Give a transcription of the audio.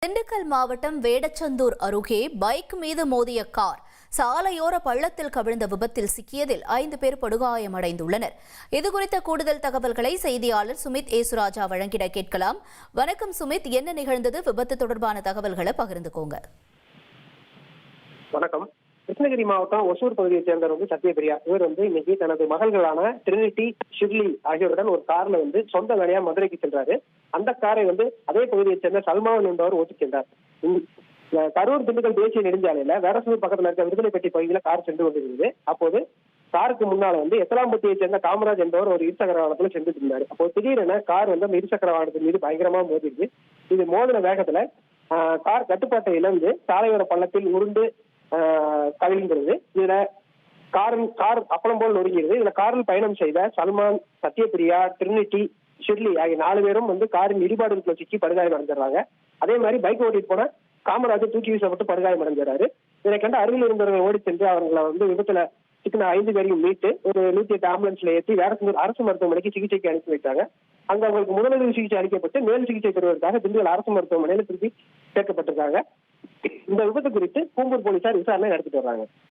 திண்டுக்கல் மாவட்டம் வேடச்சந்தூர் அருகே பைக் மீது மோதிய கார் சாலையோர பள்ளத்தில் கவிழ்ந்த விபத்தில் சிக்கியதில் 5 பேர் படுகாயமடைந்துள்ளனர். இதுகுறித்த கூடுதல் தகவல்களை செய்தியாளர் சுமித் ஏசுராஜா வழங்கிட கேட்கலாம். வணக்கம் சுமித், என்ன நிகழ்ந்தது? விபத்து தொடர்பான தகவல்களை பகிர்ந்துக்கோங்க. வணக்கம். கிருஷ்ணகிரி மாவட்டம் ஒசூர் பகுதியைச் சேர்ந்தவர் சத்யபிரியா. இவர் இன்னைக்கு தனது மகள்களான ட்ரினிட்டி, ஷிர்லி ஆகியோருடன் ஒரு கார்ல சொந்த வேலையா மதுரைக்கு சென்றாரு. அந்த காரை அதே பகுதியைச் சேர்ந்த சல்மான் என்பவர் ஓட்டிச் சென்றார். கரூர் திண்டுக்கல் தேசிய நெடுஞ்சாலையில வேடசந்தூர் பக்கத்துல இருக்க விடுதலைப்பட்டி பகுதியில கார் சென்று கொண்டிருந்தது. அப்போது காருக்கு முன்னால எத்தலாம்பட்டியைச் சேர்ந்த காமராஜ் என்பவர் ஒரு இருசக்கர வாகனத்துல சென்று இருந்தாரு. அப்போ திடீரென கார் அந்த இருசக்கர வாகனத்தின் மீது பயங்கரமா மோதிருக்கு. இது மோதின வேகத்துல கார் கட்டுப்பாட்டை இழந்து சாலையோர பள்ளத்தில் உருண்டு கவிழ்கிறது. இதுல கார் அப்பளம் போல் நொறுங்கிறது. இதுல காரில் பயணம் செய்த சல்மான், சத்யபிரியா, ட்ரினிட்டி, ஷிர்லி ஆகிய 4 பேரும் காரின் இடிபாடுகளுக்குள்ள சிக்கி படுகாயம் அடைஞ்சிடறாங்க. அதே மாதிரி பைக் ஓட்டிட்டு போன காமராஜர் தூக்கி வீசப்பட்டு படுகாயம் அடைஞ்சாரு. இதை கண்டு அருகில் இருந்தவர்கள் ஓடி சென்று அவர்களை விபத்துல சிக்கின 5 பேரையும் மீட்டு ஒரு 108 ஆம்புலன்ஸ்ல ஏற்றி வேடசந்தூர் அரசு மருத்துவமனைக்கு சிகிச்சைக்கு அனுப்பி வைத்தாங்க. அங்க அவங்களுக்கு முதலுதவி சிகிச்சை அளிக்கப்பட்டு மேல் சிகிச்சை பெறுவதற்காக திண்டுக்கல் அரசு மருத்துவமனையில திருப்பி சேர்க்கப்பட்டிருக்காங்க. இந்த விபத்து குறித்து கூம்பூர் போலீசார் விசாரணை நடத்திட்டு வர்றாங்க.